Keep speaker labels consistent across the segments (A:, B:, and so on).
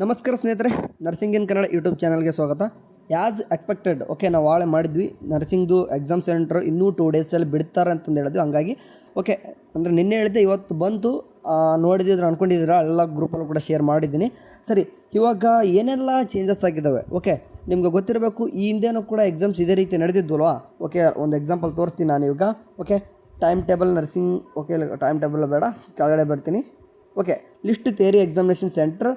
A: ನಮಸ್ಕಾರ ಸ್ನೇಹಿತರೆ, ನರ್ಸಿಂಗ್ ಇನ್ ಕನ್ನಡ ಯೂಟ್ಯೂಬ್ ಚಾನಲ್ಗೆ ಸ್ವಾಗತ. ಆ್ಯಸ್ ಎಕ್ಸ್ಪೆಕ್ಟೆಡ್ ಓಕೆ ನಾವು ನಾಳೆ ಮಾಡಿದ್ವಿ ನರ್ಸಿಂಗ್ದು ಎಕ್ಸಾಮ್ ಸೆಂಟ್ರ್ ಇನ್ನೂ 2 ಡೇಸಲ್ಲಿ ಬಿಡ್ತಾರೆ ಅಂತಂದು ಹೇಳಿದ್ವಿ. ಹಂಗಾಗಿ ಓಕೆ ಅಂದರೆ ನಿನ್ನೆ ಹೇಳಿದ್ದೆ, ಇವತ್ತು ಬಂತು. ನೋಡಿದ್ರೆ ಅಂದ್ಕೊಂಡಿದ್ದೀರಾ ಎಲ್ಲ ಗ್ರೂಪಲ್ಲೂ ಕೂಡ ಶೇರ್ ಮಾಡಿದ್ದೀನಿ. ಸರಿ, ಇವಾಗ ಏನೆಲ್ಲ ಚೇಂಜಸ್ ಆಗಿದ್ದಾವೆ ಓಕೆ ನಿಮ್ಗೆ ಗೊತ್ತಿರಬೇಕು. ಈ ಹಿಂದೆನೂ ಕೂಡ ಎಕ್ಸಾಮ್ಸ್ ಇದೇ ರೀತಿ ನಡೆದಿದ್ವಲ್ವಾ. ಓಕೆ ಒಂದು ಎಕ್ಸಾಂಪಲ್ ತೋರಿಸ್ತೀನಿ ನಾನು ಇವಾಗ. Okay time table nursing, okay time table ಬೇಡ, ಕೆಳಗಡೆ ಬರ್ತೀನಿ. Okay list theory examination centre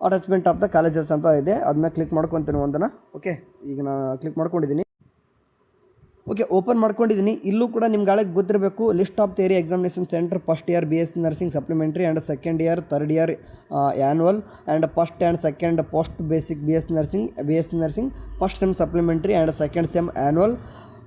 A: attachment of the colleges ಅಂತ ಇದೆ. ಅದನ್ನ ಕ್ಲಿಕ್ ಮಾಡ್ಕೊತೀನಿ ಒಂದನ್ನು. ಓಕೆ ಈಗ ನಾನು ಕ್ಲಿಕ್ ಮಾಡ್ಕೊಂಡಿದ್ದೀನಿ. ಓಕೆ ಓಪನ್ ಮಾಡ್ಕೊಂಡಿದ್ದೀನಿ. ಇಲ್ಲೂ ಕೂಡ ನಿಮ್ಗೆ ಹಳೆಗೆ ಗೊತ್ತಿರಬೇಕು, list of theory examination centre first year BSc nursing supplementary and second year third year annual and first and second post basic BSc nursing first sem supplementary and second sem annual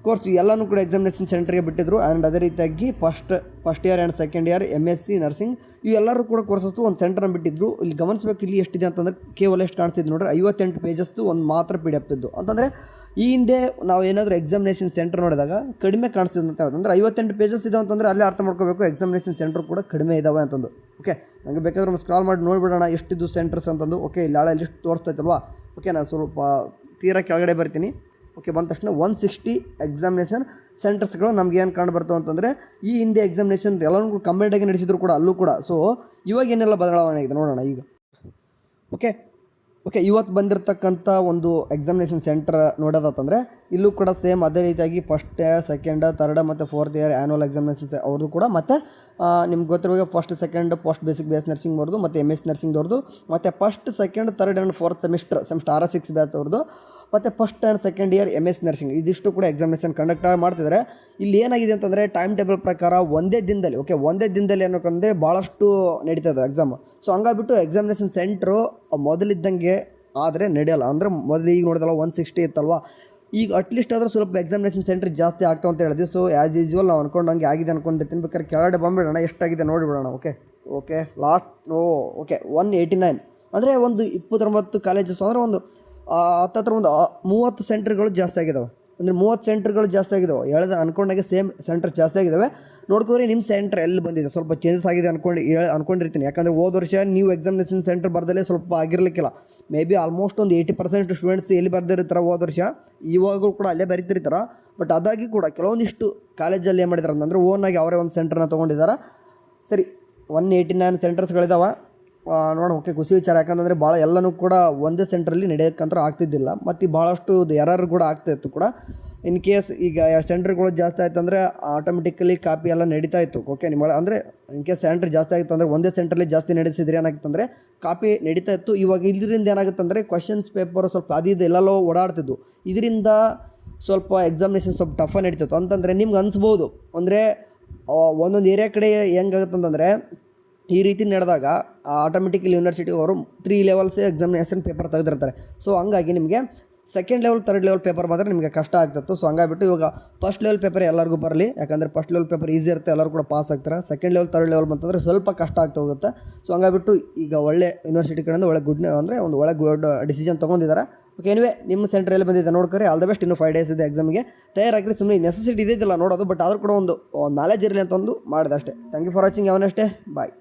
A: course ಎಲ್ಲನೂ ಕೂಡ examination ಸೆಂಟ್ರಿಗೆ ಬಿಟ್ಟಿದ್ರು. And ಅದೇ ರೀತಿಯಾಗಿ first year and second year MSc nursing ಇವೆಲ್ಲರೂ ಕೂಡ ಕೋರ್ಸಸ್ತು ಒಂದು ಸೆಂಟರ್ನ ಬಿಟ್ಟಿದ್ರು. ಇಲ್ಲಿ ಗಮನಿಸಬೇಕು, ಇಲ್ಲಿ ಎಷ್ಟಿದೆ ಅಂತಂದರೆ ಕೇವಲ ಎಷ್ಟು ಕಾಣಿಸ್ತಿದ್ದು ನೋಡ್ರಿ, 58 ಪೇಜಸ್ದು ಒಂದು ಮಾತ್ರ PDF ಇದ್ದು. ಅಂತಂದರೆ ಈ ಹಿಂದೆ ನಾವು ಏನಾದರೂ ಎಕ್ಸಾಮಿನೇಷನ್ ಸೆಂಟರ್ ನೋಡಿದಾಗ ಕಡಿಮೆ ಕಾಣಿಸ್ತಿದ್ದು ಅಂತ ಹೇಳಿದ್ರೆ, ಅಂದರೆ 58 ಪೇಜಸ್ ಇದೆ ಅಂತಂದರೆ ಅಲ್ಲೇ ಅರ್ಥ ಮಾಡ್ಕೋಬೇಕು ಎಕ್ಸಾಮಿನೇಷನ್ ಸೆಂಟರ್ ಕೂಡ ಕಡಿಮೆ ಇದ್ದಾವೆ ಅಂತಂದು. ಓಕೆ ನನಗೆ ಬೇಕಾದ್ರೆ ಒಂದು ಸ್ಕ್ರಾಲ್ ಮಾಡಿ ನೋಡಿಬಿಡೋಣ ಎಷ್ಟಿದ್ದು ಸೆಂಟರ್ಸ್ ಅಂತಂದು. ಓಕೆ ಇಲ್ಲಿ ಹಳೆ ಲಿಸ್ಟ್ ತೋರಿಸ್ತೈತಲ್ವಾ. ಓಕೆ ನಾನು ಸ್ವಲ್ಪ ತೀರಾ ಕೆಳಗಡೆ ಬರ್ತೀನಿ. ಓಕೆ ಬಂದ ತಕ್ಷಣ 160 ಎಕ್ಸಾಮಿನೇಷನ್ ಸೆಂಟರ್ಸ್ಗಳು ನಮ್ಗೆ ಏನು ಕಂಡು ಬರ್ತವೆ ಅಂತಂದರೆ, ಈ ಹಿಂದೆ ಎಕ್ಸಾಮಿನೇಷನ್ ಎಲ್ಲರೂ ಕಂಬೈಂಡಾಗಿ ನಡೆಸಿದ್ರು ಕೂಡ ಅಲ್ಲೂ ಕೂಡ. ಸೊ ಇವಾಗ ಏನೆಲ್ಲ ಬದಲಾವಣೆ ಆಗಿದೆ ನೋಡೋಣ ಈಗ. ಓಕೆ ಇವತ್ತು ಬಂದಿರತಕ್ಕಂಥ ಒಂದು ಎಕ್ಸಾಮಿನೇಷನ್ ಸೆಂಟರ್ ನೋಡೋದಂತಂದರೆ ಇಲ್ಲೂ ಕೂಡ ಸೇಮ್ ಅದೇ ರೀತಿಯಾಗಿ ಫಸ್ಟ್ ಸೆಕೆಂಡ್ ಥರ್ಡ್ ಮತ್ತು ಫೋರ್ತ್ ಇಯರ್ ಆ್ಯನ್ಯುವಲ್ ಎಕ್ಸಾಮಿನೇಷನ್ಸ್ ಅವ್ರದ್ದು ಕೂಡ, ಮತ್ತು ನಿಮ್ಗೆ ಗೊತ್ತಿರುವಾಗ first second post basic BS nursing ಅವ್ರದ್ದು ಮತ್ತು MSc ನರ್ಸಿಂಗ್ದವ್ರದ್ದು, ಮತ್ತು first second third and fourth semester 6 batch ಅವ್ರದ್ದು, ಮತ್ತು first and second year MSc nursing ಇದಿಷ್ಟು ಕೂಡ ಎಕ್ಸಾಮಿನೇಷನ್ ಕಂಡಕ್ಟ್ ಮಾಡ್ತಿದ್ದಾರೆ. ಇಲ್ಲಿ ಏನಾಗಿದೆ ಅಂತಂದರೆ ಟೈಮ್ ಟೇಬಲ್ ಪ್ರಕಾರ ಒಂದೇ ದಿನದಲ್ಲಿ ಏನಕ್ಕಂದರೆ ಭಾಳಷ್ಟು ನಡೀತದೆ ಎಕ್ಸಾಮ್. ಸೊ ಹಂಗಾಗ್ಬಿಟ್ಟು ಎಕ್ಸಾಮಿನೇಷನ್ ಸೆಂಟ್ರು ಮೊದಲಿದ್ದಂಗೆ ಆದರೆ ನಡೆಯಲ್ಲ. ಅಂದರೆ ಮೊದಲು ಈಗ ನೋಡಿದಲ್ಲ 160 ಇತ್ತಲ್ವ, ಈಗ ಅಟ್ಲೀಸ್ಟ್ ಆದರೂ ಸ್ವಲ್ಪ ಎಕ್ಸಾಮಿನೇಷನ್ ಸೆಂಟ್ರ್ ಜಾಸ್ತಿ ಆಗ್ತಾವೆ ಅಂತ ಹೇಳಿದ್ವಿ. ಸೊ ಆ್ಯಸ್ ಯೂಸ್ವಲ್ ನಾವು ಅಂದ್ಕೊಂಡಂಗೆ ಆಗಿದೆ ಅಂದ್ಕೊಂಡಿರ್ತೀನಿ. ಬೇಕಾದ್ರೆ ಕೆಳಗಡೆ ಬಂದುಬಿಡೋಣ, ಎಷ್ಟಾಗಿದೆ ನೋಡಿಬಿಡೋಣ. ಓಕೆ ಲಾಸ್ಟ್ 189 ಅಂದರೆ ಒಂದು 29 ಕಾಲೇಜಸ್ ಅಂದರೆ ಒಂದು ಹತ್ತತ್ರ ಒಂದು 30 ಸೆಂಟ್ರ್ಗಳು ಜಾಸ್ತಿ ಆಗಿದ್ದಾವೆ. ಅಂದರೆ 30 ಸೆಂಟ್ರ್ಗಳು ಜಾಸ್ತಿ ಆಗಿದ್ದಾವೆ. ಅಂದ್ಕೊಂಡಾಗೆ ಸೇಮ್ ಸೆಂಟರ್ ಜಾಸ್ತಿ ಆಗಿದ್ದಾವೆ. ನೋಡ್ಕೋರಿ ನಿಮ್ಮ ಸೆಂಟ್ರ್ ಎಲ್ಲಿ ಬಂದಿದೆ, ಸ್ವಲ್ಪ ಚೇಂಜಸ್ ಆಗಿದೆ ಅಂದ್ಕೊಂಡಿರ್ತೀನಿ. ಯಾಕಂದರೆ ಹೋದ ವರ್ಷ ನೀವು ಎಕ್ಸಾಮಿನೇಷನ್ ಸೆಂಟರ್ ಬರ್ದಲ್ಲೇ ಸ್ವಲ್ಪ ಆಗಿರಲಿಕ್ಕಿಲ್ಲ. ಮೇ ಬಿ ಆಲ್ಮೋಸ್ಟ್ ಒಂದು 80% ಸ್ಟೂಡೆಂಟ್ಸ್ ಎಲ್ಲಿ ಬರ್ದಿರ್ತಾರೆ ಹೋದ ವರ್ಷ, ಇವಾಗಲೂ ಕೂಡ ಅಲ್ಲೇ ಬರೀತಿರ್ತಾರೆ. ಬಟ್ ಅದಾಗಿ ಕೂಡ ಕೆಲವೊಂದಿಷ್ಟು ಕಾಲೇಜಲ್ಲಿ ಏನು ಮಾಡಿದ್ದಾರೆ ಅಂತಂದರೆ ಓನಾಗಿ ಅವರೇ ಒಂದು ಸೆಂಟ್ರನ್ನ ತೊಗೊಂಡಿದ್ದಾರೆ. ಸರಿ 189 ಸೆಂಟರ್ಸ್ಗಳಿದ್ದಾವೆ ನೋಡೋಣ. ಓಕೆ ಖುಷಿ ವಿಚಾರ, ಯಾಕಂದರೆ ಭಾಳ ಎಲ್ಲನೂ ಕೂಡ ಒಂದೇ ಸೆಂಟ್ರಲ್ಲಿ ನಡೆಯೋಕ್ಕಂತೂ ಆಗ್ತಿದ್ದಿಲ್ಲ. ಮತ್ತು ಭಾಳಷ್ಟು ಎರರ್ ಕೂಡ ಆಗ್ತಾಯಿತ್ತು ಕೂಡ. ಇನ್ ಕೇಸ್ ಈಗ ಸೆಂಟ್ರ್ಗಳು ಜಾಸ್ತಿ ಆಯ್ತು ಅಂದರೆ ಆಟೋಮೆಟಿಕಲಿ ಕಾಪಿ ಎಲ್ಲ ನಡೀತಾ ಇತ್ತು. ಓಕೆ ನಿಮ್ಮ ಅಂದರೆ ಇನ್ ಕೇಸ್ ಸೆಂಟ್ರ್ ಜಾಸ್ತಿ ಆಗಿತ್ತು ಅಂದರೆ ಒಂದೇ ಸೆಂಟ್ರಲ್ಲಿ ಜಾಸ್ತಿ ನಡೆಸಿದ್ರೆ ಏನಾಗಿತ್ತಂದರೆ ಕಾಪಿ ನಡೀತಾ ಇತ್ತು. ಇವಾಗ ಇದರಿಂದ ಏನಾಗುತ್ತಂದರೆ ಕ್ವಶನ್ಸ್ ಪೇಪರ್ ಸ್ವಲ್ಪ ಅದು ಎಲ್ಲೆಲ್ಲೋ ಓಡಾಡ್ತಿದ್ದು, ಇದರಿಂದ ಸ್ವಲ್ಪ ಎಕ್ಸಾಮಿನೇಷನ್ ಸ್ವಲ್ಪ ಟಫ್ ನಡೀತಿತ್ತು. ಅಂತಂದರೆ ನಿಮ್ಗೆ ಅನಿಸ್ಬೋದು, ಅಂದರೆ ಒಂದೊಂದು ಏರಿಯಾ ಕಡೆ ಹೆಂಗಾಗುತ್ತಂತಂದರೆ ಈ ರೀತಿ ನಡೆದಾಗ ಆಟೋಮೆಟಿಕಲಿ ಯೂನಿವರ್ಸಿಟಿ ಅವರು 3 ಲೆವೆಲ್ಸ್ ಎಕ್ಸಾಮಿನೇಷನ್ ಪೇಪರ್ ತೆಗೆದಿರ್ತಾರೆ. ಸೊ ಹಂಗಾಗಿ ನಿಮಗೆ second level third level paper ಮಾತ್ರ ನಿಮಗೆ ಕಷ್ಟ ಆಗ್ತಿತ್ತು. ಸೊ ಹಂಗಾಗ್ಬಿಟ್ಟು ಇವಾಗ ಫಸ್ಟ್ ಲೆವೆಲ್ ಪೇಪರ್ ಎಲ್ಲರಿಗೂ ಬರಲಿ, ಯಾಕಂದರೆ ಫಸ್ಟ್ ಲೆವೆಲ್ ಪೇಪರ್ ಈಸಿ ಇರುತ್ತೆ, ಎಲ್ಲರೂ ಕೂಡ ಪಾಸ್ ಆಗ್ತಾರೆ. ಸೆಕೆಂಡ್ ಲೆವೆಲ್ ಥರ್ಡ್ ಲೆವೆಲ್ ಬಂತಂದರೆ ಸ್ವಲ್ಪ ಕಷ್ಟ ಆಗ್ತಾ ಹೋಗುತ್ತೆ. ಸೊ ಹಂಗಾಗ್ಬಿಟ್ಟು ಈಗ ಒಳ್ಳೆ ಯೂನಿವರ್ಸಿಟಿ ಕಡೆಯಿಂದ ಒಳ್ಳೆ ಗುಡ್ ಡಿಸಿಷನ್ ತೊಗೊಂಡಿದ್ದಾರೆ. ಓಕೆ ಎನಿವೆ ನಿಮ್ಮ ಸೆಂಟರ್ ಎಲ್ಲಿ ಬಂದಿದೆ ನೋಡ್ಕೊರಿ. All the best. ಇನ್ನೂ 5 ಡೇಸ್ ಇದೆ ಎಕ್ಸಾಮಿಗೆ, ತಯಾರಾಗಿರಿ. ಸುಮ್ಮನೆ ನೆಸೆಸಿಟಿ ಇದೆಯಲ್ಲ ನೋಡೋದು, ಬಟ್ ಆದರೂ ಕೂಡ ಒಂದು ನಾಲೆಜ್ ಇರಲಿ ಅಂತ ಒಂದು ಮಾಡಿದೆ ಅಷ್ಟೇ. Thank you for watching. ಅವನಷ್ಟೇ ಬಾಯ್.